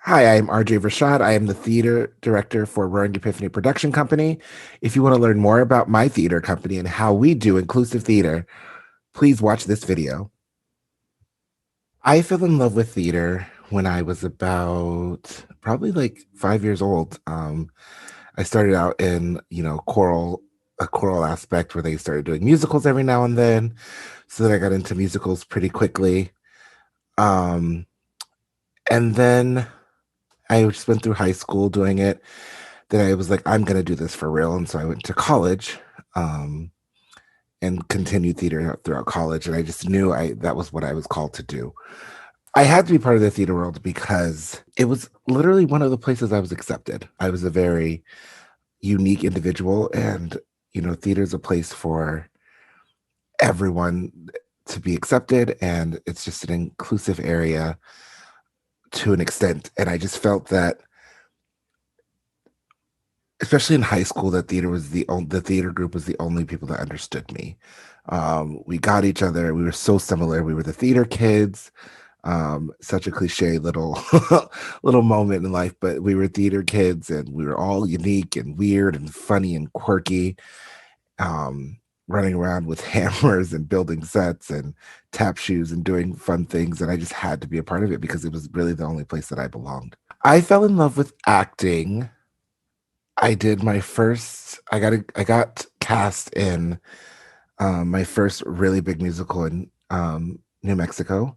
Hi, I'm RJ Verchaud. I am the theater director for Roaring Epiphany Production Company. If you want to learn more about my theater company and how we do inclusive theater, please watch this video. I fell in love with theater when I was about probably like 5 years old. I started out in, a choral aspect where they started doing musicals every now and then. So then I got into musicals pretty quickly. Um, and then I just went through high school doing it. Then I was like, I'm going to do this for real. And so I went to college um, and continued theater throughout college. And I just knew that was what I was called to do. I had to be part of the theater world because it was literally one of the places I was accepted. I was a very unique individual, and theater is a place for everyone to be accepted, and it's just an inclusive area to an extent. And I just felt that, especially in high school, that the theater group was the only people that understood me. We got each other. We were so similar. We were the theater kids. Such a cliche little little moment in life, but we were theater kids, and we were all unique and weird and funny and quirky. Um, Running around with hammers and building sets and tap shoes and doing fun things, and I just had to be a part of it because it was really the only place that I belonged. I fell in love with acting. I got cast in my first really big musical in New Mexico,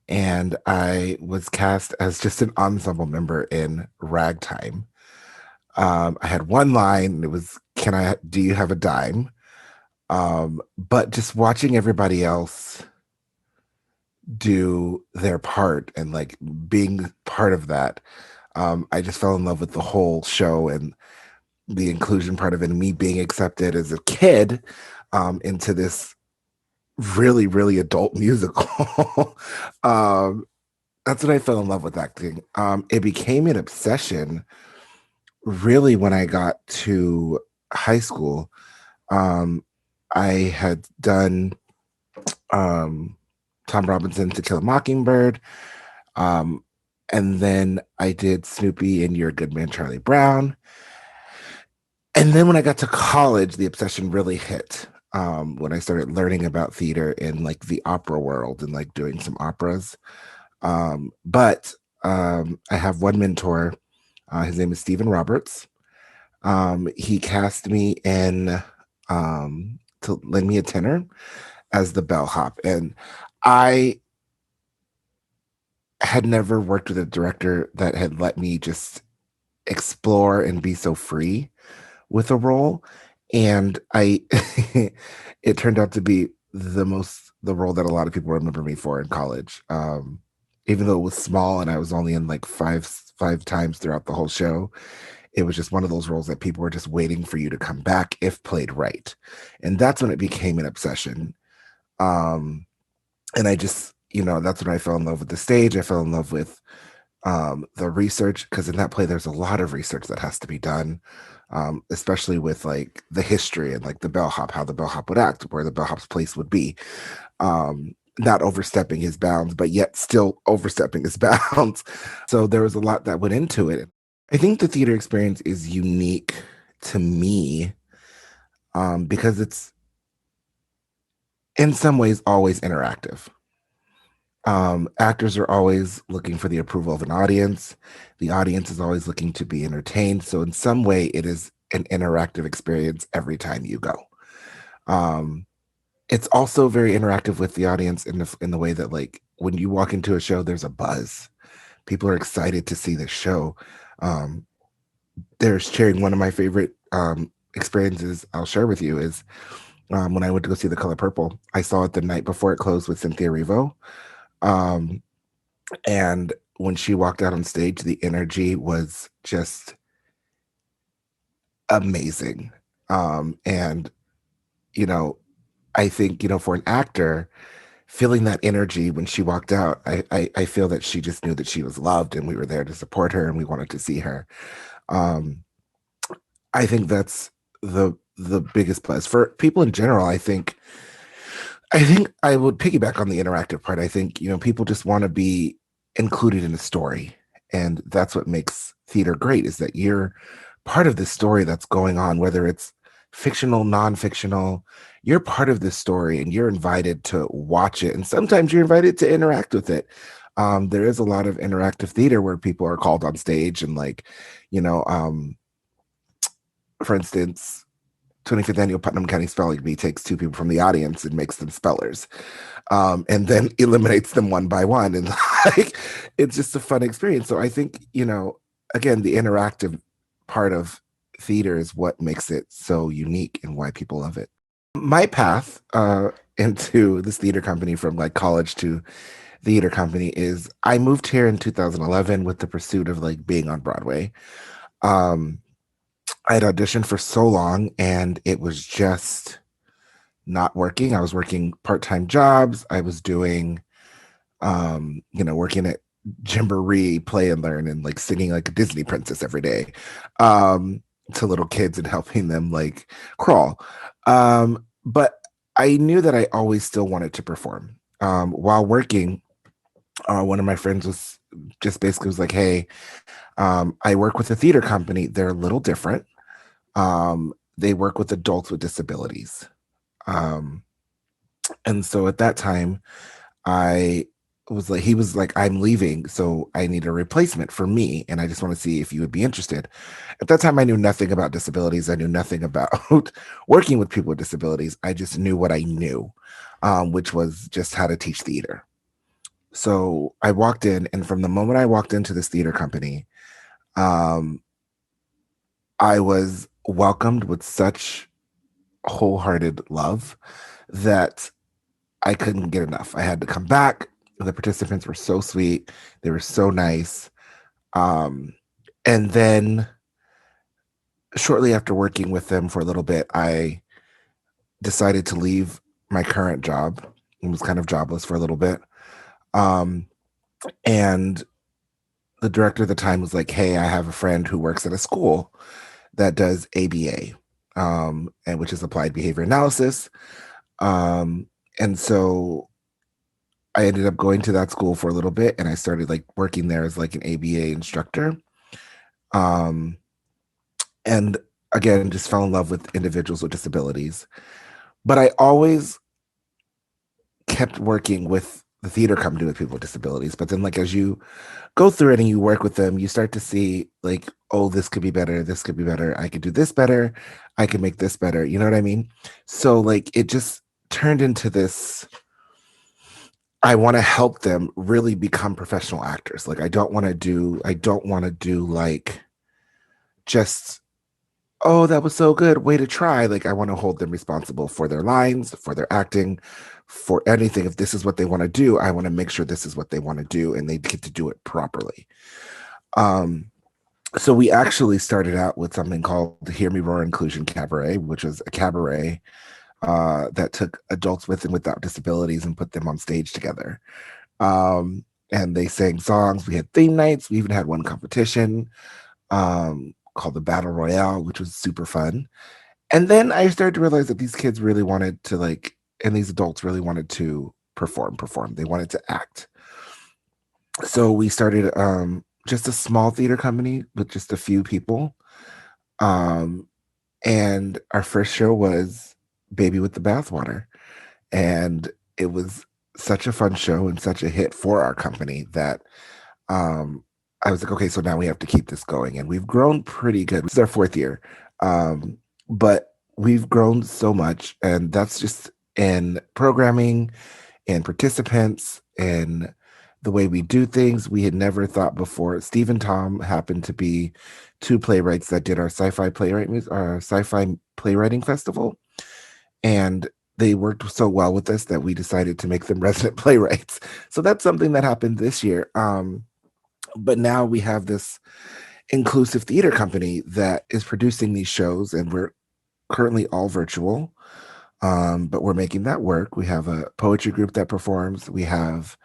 and I was cast as just an ensemble member in Ragtime. I had one line, and it was, do you have a dime? But just watching everybody else do their part and like being part of that, I just fell in love with the whole show and the inclusion part of it, and me being accepted as a kid into this really, really adult musical. um, that's when I fell in love with acting. It became an obsession really when I got to high school. Um, I had done um, Tom Robinson's To Kill a Mockingbird. Um, and then I did Snoopy and You're a Good Man, Charlie Brown. And then when I got to college, the obsession really hit. When I started learning about theater in like the opera world and like doing some operas. But I have one mentor. His name is Stephen Roberts. He cast me in to lend me a tenor as the bellhop. And I had never worked with a director that had let me just explore and be so free with a role. And it turned out to be the role that a lot of people remember me for in college. Even though it was small and I was only in like five times throughout the whole show, it was just one of those roles that people were just waiting for you to come back if played right. And that's when it became an obsession. Um, and I just, that's when I fell in love with the stage. I fell in love with the research, because in that play there's a lot of research that has to be done, especially with like the history and like the bellhop, how the bellhop would act, where the bellhop's place would be, not overstepping his bounds, but yet still overstepping his bounds. So there was a lot that went into it. I think the theater experience is unique to me, because it's in some ways always interactive. Actors are always looking for the approval of an audience. The audience is always looking to be entertained. So in some way, it is an interactive experience every time you go. Um, it's also very interactive with the audience in the way that, like, when you walk into a show, there's a buzz. People are excited to see the show. Um, there's sharing one of my favorite experiences I'll share with you is when I went to go see The Color Purple. I saw it the night before it closed with Cynthia Erivo. Um, And when she walked out on stage, the energy was just amazing. And, you know, I think, for an actor, feeling that energy when she walked out, I feel that she just knew that she was loved and we were there to support her and we wanted to see her. Um, I think that's the biggest plus for people in general. I think I would piggyback on the interactive part. I think, people just want to be included in the story. And that's what makes theater great, is that you're part of the story that's going on, whether it's fictional, non-fictional. You're part of this story and you're invited to watch it. And sometimes you're invited to interact with it. There is a lot of interactive theater where people are called on stage and like, you know, for instance, 25th Annual Putnam County Spelling Bee takes two people from the audience and makes them spellers, and then eliminates them one by one. And like, it's just a fun experience. So I think, again, the interactive part of theater is what makes it so unique and why people love it. My path into this theater company, from like college to theater company, is I moved here in 2011 with the pursuit of like being on Broadway. Um, I had auditioned for so long and it was just not working. I was working part-time jobs. I was doing, working at Gymboree, Play and Learn, and like singing like a Disney princess every day to little kids and helping them like crawl. But I knew that I always still wanted to perform. While working, one of my friends was just basically was like, hey, I work with a theater company. They're a little different. They work with adults with disabilities. And so at that time, he was like, I'm leaving, so I need a replacement for me. And I just want to see if you would be interested. At that time, I knew nothing about disabilities. I knew nothing about working with people with disabilities. I just knew what I knew, which was just how to teach theater. So I walked in, and from the moment I walked into this theater company, I was welcomed with such wholehearted love that I couldn't get enough. I had to come back. The participants were so sweet. They were so nice. And then shortly after working with them for a little bit, I decided to leave my current job and was kind of jobless for a little bit. And the director at the time was like, hey, I have a friend who works at a school that does ABA, and which is applied behavior analysis. And so I ended up going to that school for a little bit, and I started like working there as like an ABA instructor. And again, just fell in love with individuals with disabilities. But I always kept working with the theater company with people with disabilities. But then like as you go through it and you work with them, you start to see like, oh, this could be better, this could be better, I could do this better, I could make this better. You know what I mean? So like it just turned into this, I want to help them really become professional actors. Like I don't want to do like just, oh, that was so good, way to try. Like I want to hold them responsible for their lines, for their acting, for anything. If this is what they want to do, I want to make sure this is what they want to do and they get to do it properly. So we actually started out with something called the Hear Me Roar Inclusion Cabaret, which was a cabaret that took adults with and without disabilities and put them on stage together. And they sang songs. We had theme nights. We even had one competition called the Battle Royale, which was super fun. And then I started to realize that these kids really wanted to like, and these adults really wanted to perform. They wanted to act. So we started just a small theater company with just a few people. And our first show was Baby with the Bathwater. And it was such a fun show and such a hit for our company that I was like, okay, so now we have to keep this going. And we've grown pretty good. This is our fourth year. But we've grown so much. And that's just in programming and participants and the way we do things. We had never thought before. Steve and Tom happened to be two playwrights that did our sci-fi playwriting festival. And they worked so well with us that we decided to make them resident playwrights. So that's something that happened this year. But now we have this inclusive theater company that is producing these shows, and we're currently all virtual. But we're making that work. We have a poetry group that performs. We have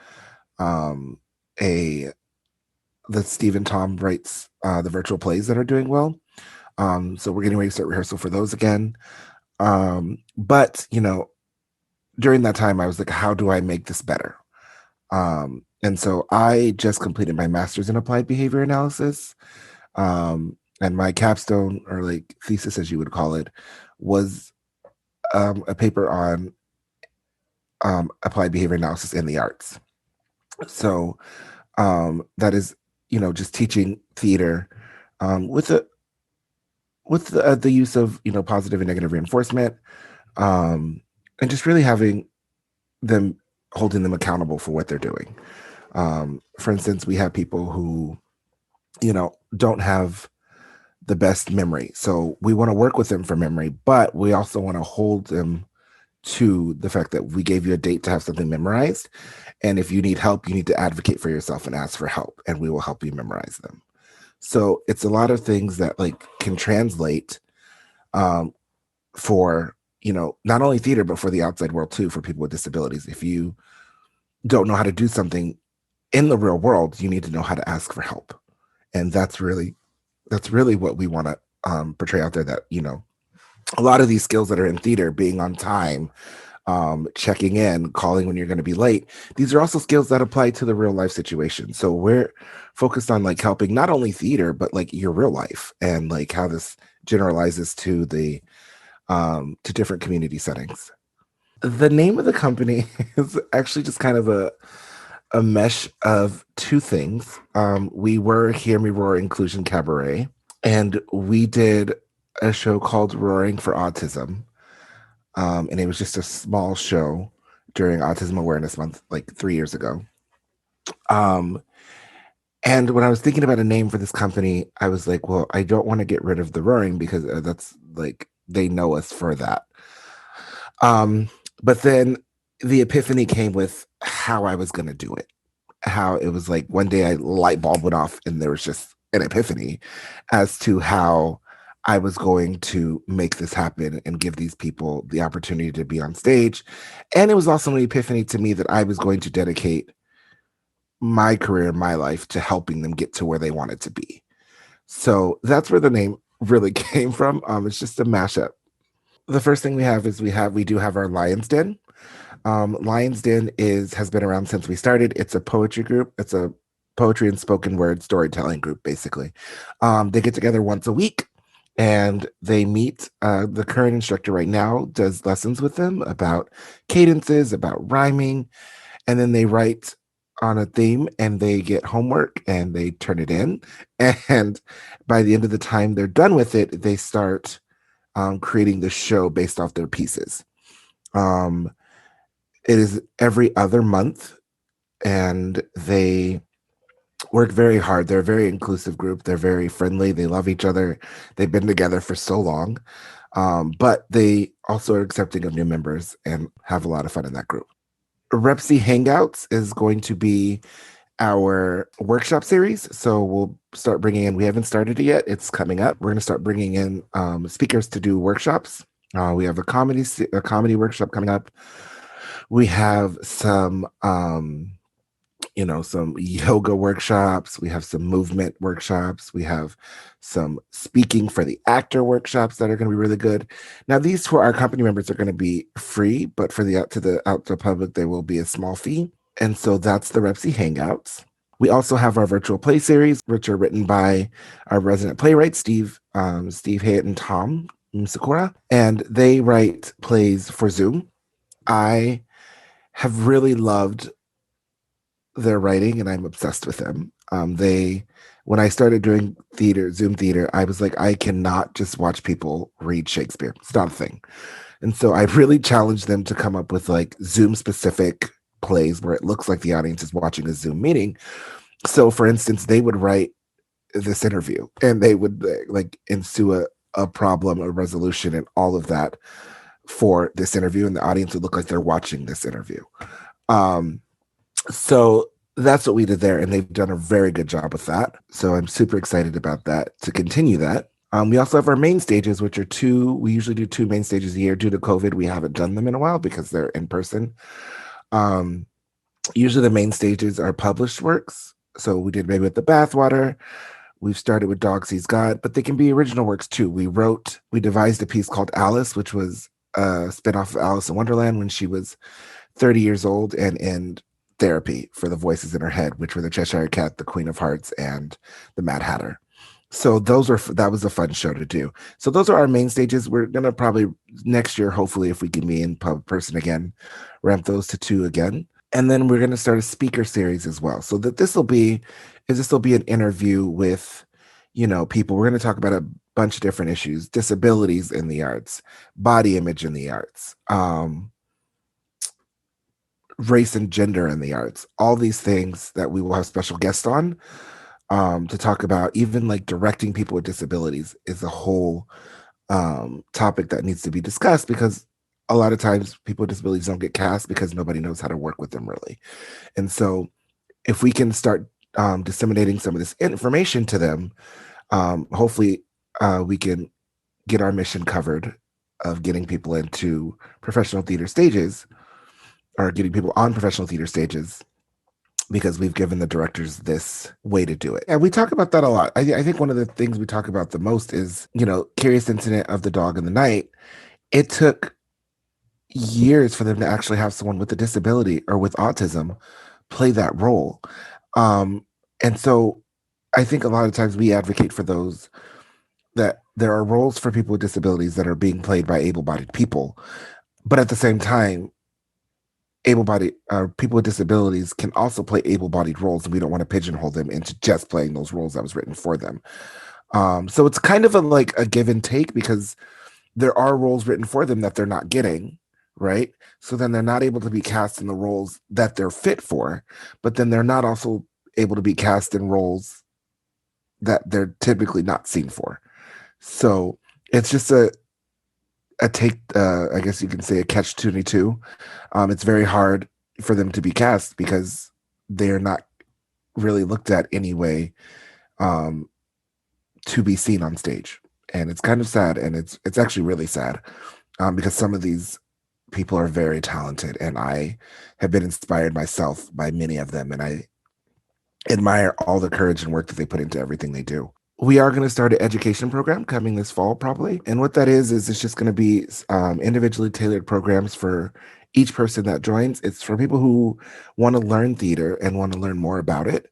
the Steve and Tom writes the virtual plays that are doing well. So we're getting ready to start rehearsal for those again. But during that time, I was like, how do I make this better? And so I just completed my master's in applied behavior analysis. And my capstone, or like thesis, as you would call it, was a paper on applied behavior analysis in the arts. So that is, just teaching theater with the use of positive and negative reinforcement, and just really having them holding them accountable for what they're doing. For instance, we have people who don't have the best memory, so we want to work with them for memory, but we also want to hold them to the fact that we gave you a date to have something memorized, and if you need help, you need to advocate for yourself and ask for help, and we will help you memorize them. So it's a lot of things that like can translate for not only theater but for the outside world too, for people with disabilities. If you don't know how to do something in the real world, you need to know how to ask for help, and that's really what we want to portray out there, that a lot of these skills that are in theater, being on time, checking in, calling when you're going to be late, these are also skills that apply to the real life situation. So we're focused on like helping not only theater but like your real life, and like how this generalizes to the to different community settings. The name of the company is actually just kind of a mesh of two things. We were Hear Me Roar Inclusion Cabaret, and we did a show called Roaring for Autism. And it was just a small show during Autism Awareness Month, like 3 years ago. Um, and when I was thinking about a name for this company, I was like, well, I don't want to get rid of the roaring because that's like they know us for that. Um, but then the epiphany came with how I was going to do it. How it was like one day a light bulb went off and there was just an epiphany as to how I was going to make this happen and give these people the opportunity to be on stage. And it was also an epiphany to me that I was going to dedicate my career, my life, to helping them get to where they wanted to be. So that's where the name really came from. It's just a mashup. The first thing we have is we do have our Lions Den. Lions Den has been around since we started. It's a poetry group. It's a poetry and spoken word storytelling group, basically. They get together once a week and they meet. The current instructor right now does lessons with them about cadences, about rhyming, and then they write on a theme and they get homework and they turn it in. And by the end of the time they're done with it, they start creating the show based off their pieces. Um, it is every other month, and they work very hard. They're a very inclusive group. They're very friendly. They love each other. They've been together for so long, but they also are accepting of new members and have a lot of fun in that group. REPC Hangouts is going to be our workshop series. So we'll start bringing in, we haven't started it yet. It's coming up. We're going to start bringing in speakers to do workshops. We have a comedy workshop coming up. We have some some yoga workshops. We have some movement workshops. We have some speaking for the actor workshops that are going to be really good. Now, these for our company members are going to be free, but for the out to the public, there will be a small fee. And so that's the REPC Hangouts. We also have our virtual play series, which are written by our resident playwright, Steve Hayet and Tom Misuraca, and they write plays for Zoom. I have really loved their writing and I'm obsessed with them. When I started doing theater, Zoom theater, I was like, I cannot just watch people read Shakespeare. It's not a thing. And so I really challenged them to come up with like Zoom specific plays where it looks like the audience is watching a Zoom meeting. So for instance, they would write this interview and they would like ensue a problem, a resolution, and all of that for this interview. And the audience would look like they're watching this interview. So that's what we did there, and they've done a very good job with that. So I'm super excited about that, to continue that. We also have our main stages, which are two. We usually do two main stages a year. Due to COVID, we haven't done them in a while because they're in person. Usually the main stages are published works. So we did maybe with the Bathwater. We've started with Dog Sees God, but they can be original works too. We devised a piece called Alice, which was a spinoff of Alice in Wonderland when she was 30 years old, and therapy for the voices in her head, which were the Cheshire Cat, the Queen of Hearts, and the Mad Hatter. So that was a fun show to do. So those are our main stages. We're gonna probably next year, hopefully, if we can be in person again, ramp those to 2 again. And then we're gonna start a speaker series as well. So that this will be an interview with, people. We're gonna talk about a bunch of different issues: disabilities in the arts, body image in the arts, race and gender in the arts, all these things that we will have special guests on, to talk about. Even like directing people with disabilities is a whole topic that needs to be discussed, because a lot of times people with disabilities don't get cast because nobody knows how to work with them really. And so if we can start disseminating some of this information to them, hopefully we can get our mission covered of getting people into professional theater stages, or getting people on professional theater stages, because we've given the directors this way to do it. And we talk about that a lot. I think one of the things we talk about the most is, Curious Incident of the Dog in the Night. It took years for them to actually have someone with a disability or with autism play that role. And so I think a lot of times we advocate for those, that there are roles for people with disabilities that are being played by able-bodied people. But at the same time, able-bodied people with disabilities can also play able-bodied roles, and we don't want to pigeonhole them into just playing those roles that was written for them. So it's kind of like a give and take, because there are roles written for them that they're not getting, right? So then they're not able to be cast in the roles that they're fit for, but then they're not also able to be cast in roles that they're typically not seen for. So it's just a take, I guess you can say, a catch-22. It's very hard for them to be cast because they're not really looked at anyway, to be seen on stage. And it's kind of sad, and it's actually really sad, because some of these people are very talented, and I have been inspired myself by many of them, and I admire all the courage and work that they put into everything they do. We are going to start an education program coming this fall, probably. And what that is it's just going to be individually tailored programs for each person that joins. It's for people who want to learn theater and want to learn more about it,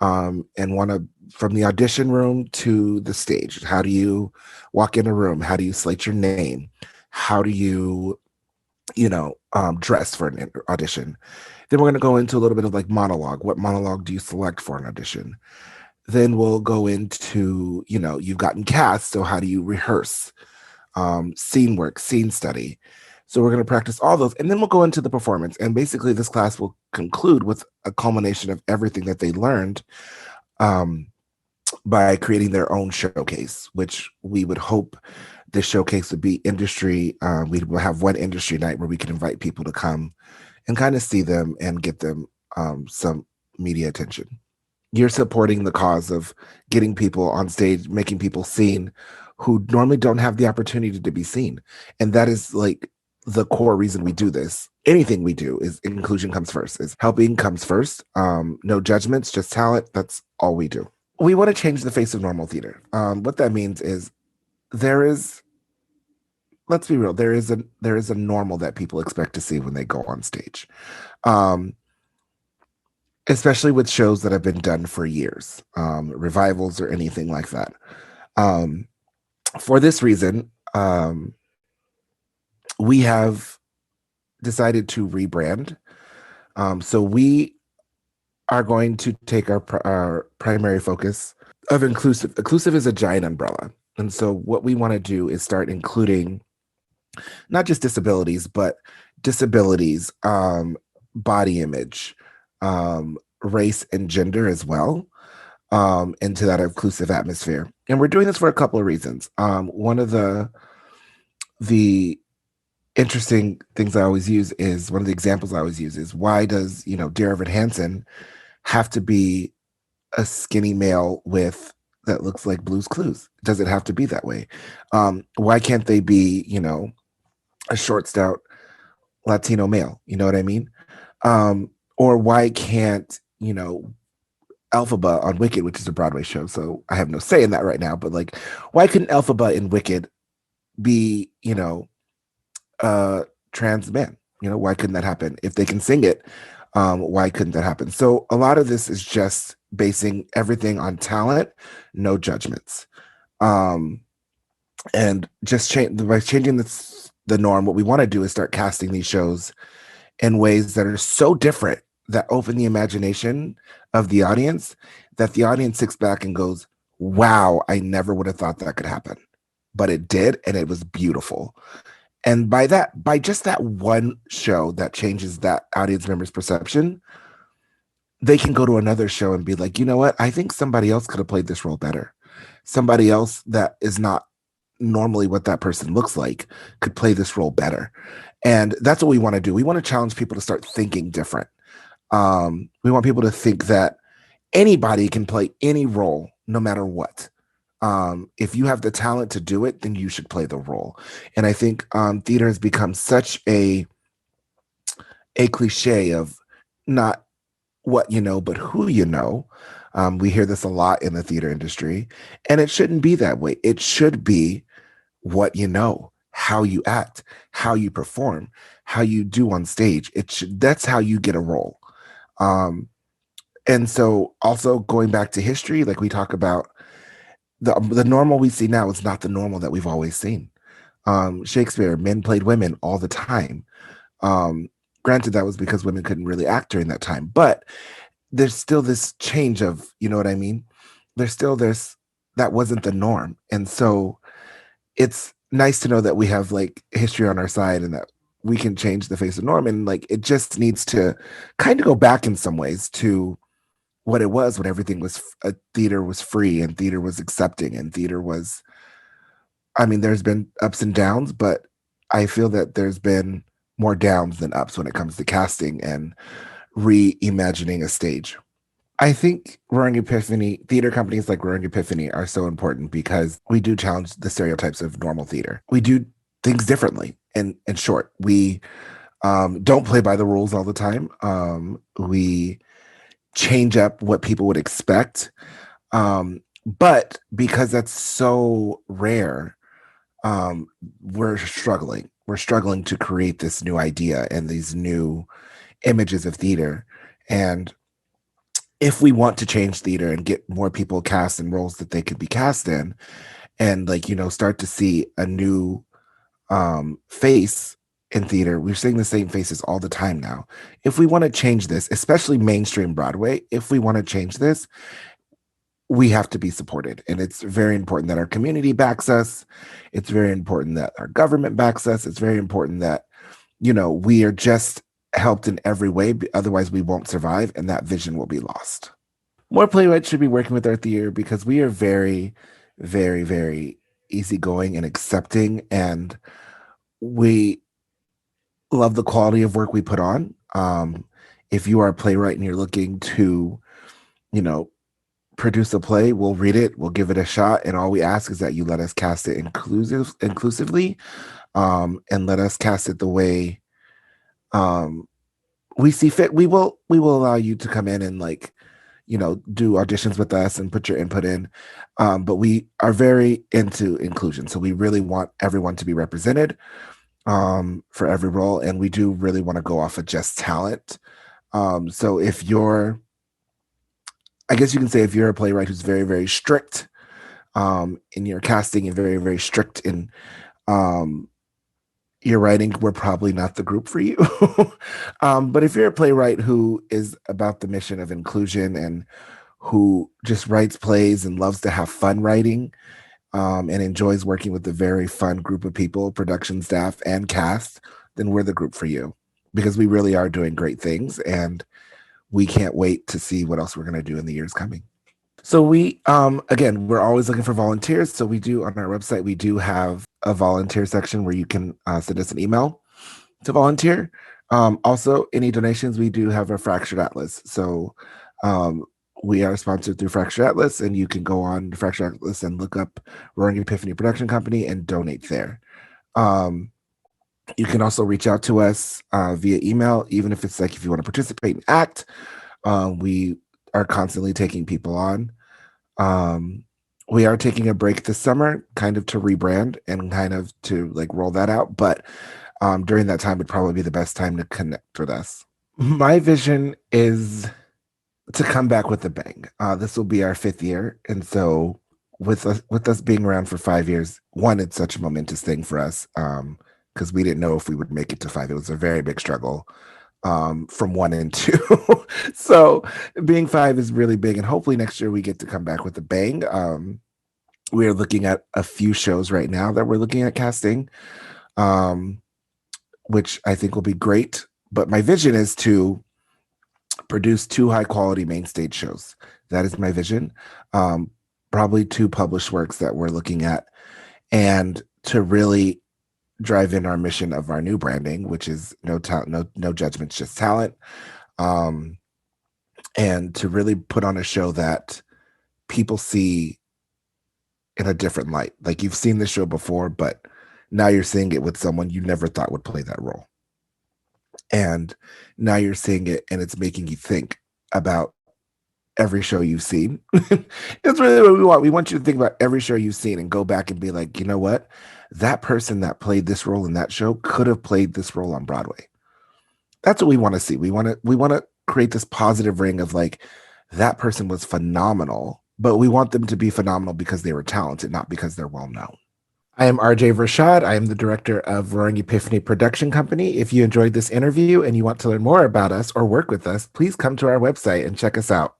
and want to, from the audition room to the stage. How do you walk in a room? How do you slate your name? How do you, dress for an audition? Then we're going to go into a little bit of like monologue. What monologue do you select for an audition? Then we'll go into, you've gotten cast, so how do you rehearse? Scene work, scene study. So we're going to practice all those, and then we'll go into the performance. And basically this class will conclude with a culmination of everything that they learned, by creating their own showcase, which we would hope this showcase would be industry. We will have one industry night where we can invite people to come and kind of see them and get them some media attention. You're supporting the cause of getting people on stage, making people seen who normally don't have the opportunity to be seen. And that is like the core reason we do this. Anything we do is inclusion comes first, is helping comes first. No judgments, just talent. That's all we do. We want to change the face of normal theater. What that means is let's be real, there is a normal that people expect to see when they go on stage. Especially with shows that have been done for years, revivals or anything like that. For this reason, we have decided to rebrand. So we are going to take our primary focus of inclusive. Inclusive is a giant umbrella. And so what we want to do is start including not just disabilities, but disabilities, body image, race and gender as well, into that inclusive atmosphere. And we're doing this for a couple of reasons. One of the interesting things I always use is, one of the examples I always use is, why does, Dear Evan Hansen have to be a skinny male that looks like Blue's Clues? Does it have to be that way? Why can't they be, a short, stout Latino male? You know what I mean? Or why can't, Elphaba on Wicked, which is a Broadway show, so I have no say in that right now, but like, why couldn't Elphaba in Wicked be, a trans man? Why couldn't that happen? If they can sing it, Why couldn't that happen? So a lot of this is just basing everything on talent, no judgments. Um, and just by changing the norm, what we want to do is start casting these shows in ways that are so different that open the imagination of the audience that the audience sits back and goes, wow, I never would have thought that could happen. But it did, and it was beautiful. And by just that one show that changes that audience member's perception, they can go to another show and be like, you know what? I think somebody else could have played this role better. Somebody else that is not normally what that person looks like could play this role better. And that's what we want to do. We want to challenge people to start thinking different. We want people to think that anybody can play any role, no matter what. If you have the talent to do it, then you should play the role. And I think theater has become such a cliche of not what you know, but who you know. We hear this a lot in the theater industry, and it shouldn't be that way. It should be what you know, how you act, how you perform, how you do on stage. That's how you get a role. And so also going back to history, like we talk about, the normal we see now is not the normal that we've always seen. Shakespeare, men played women all the time. Granted, that was because women couldn't really act during that time, but there's still this change of, you know what I mean? There's still this, that wasn't the norm. And so it's nice to know that we have like history on our side and that we can change the face of norm. And like, it just needs to kind of go back in some ways to what it was when everything was, theater was free and theater was accepting and theater was, I mean, there's been ups and downs, but I feel that there's been more downs than ups when it comes to casting and reimagining a stage. I think Roaring Epiphany, theater companies like Roaring Epiphany are so important because we do challenge the stereotypes of normal theater. We do things differently. And in short, we don't play by the rules all the time. We change up what people would expect. But because that's so rare, we're struggling. We're struggling to create this new idea and these new images of theater. And if we want to change theater and get more people cast in roles that they could be cast in, and like, you know, start to see a new face in theater, we're seeing the same faces all the time now. If we want to change this, especially mainstream Broadway, if we want to change this, we have to be supported. And it's very important that our community backs us. It's very important that our government backs us. It's very important that, you know, we are just helped in every way. Otherwise, we won't survive and that vision will be lost. More playwrights should be working with our theater because we are very, very, very easygoing and accepting. And we love the quality of work we put on. If you are a playwright and you're looking to, you know, produce a play, we'll read it, we'll give it a shot, and all we ask is that you let us cast it inclusively, and let us cast it the way we see fit. We will allow you to come in and, like, you know, do auditions with us and put your input in, but we are very into inclusion, so we really want everyone to be represented for every role, and we do really want to go off of just talent. So if you're, I guess you can say, if you're a playwright who's very, very strict in your casting and very, very strict in your writing, we're probably not the group for you. But if you're a playwright who is about the mission of inclusion and who just writes plays and loves to have fun writing, and enjoys working with a very fun group of people, production staff and cast, then we're the group for you, because we really are doing great things and we can't wait to see what else we're going to do in the years coming. So we, again, we're always looking for volunteers. So we do, on our website, we do have a volunteer section where you can send us an email to volunteer. Also, any donations, we do have a Fractured Atlas. So we are sponsored through Fractured Atlas, and you can go on Fractured Atlas and look up Roaring Epiphany Production Company and donate there. You can also reach out to us via email, even if it's like if you want to participate and act. We are constantly taking people on. We are taking a break this summer, kind of to rebrand and kind of to like roll that out. But during that time would probably be the best time to connect with us. My vision is to come back with a bang. This will be our 5th year, and so with us being around for 5 years, one, it's such a momentous thing for us because we didn't know if we would make it to five. It was a very big struggle from one and two. So being five is really big, and hopefully next year we get to come back with a bang. We are looking at a few shows right now that we're looking at casting, um, which I think will be great. But my vision is to produce two high quality main stage shows. That is my vision. Um, Probably two published works that we're looking at, and to really drive in our mission of our new branding, which is no talent, no judgments, just talent. Um, and to really put on a show that people see in a different light. Like you've seen the show before, but now you're seeing it with someone you never thought would play that role. And now you're seeing it and it's making you think about every show you've seen. It's really what we want. We want you to think about every show you've seen and go back and be like, you know what? That person that played this role in that show could have played this role on Broadway. That's what we want to see. We want to create this positive ring of like that person was phenomenal, but we want them to be phenomenal because they were talented, not because they're well known. I am RJ Verchaud. I am the director of Roaring Epiphany Production Company. If you enjoyed this interview and you want to learn more about us or work with us, please come to our website and check us out.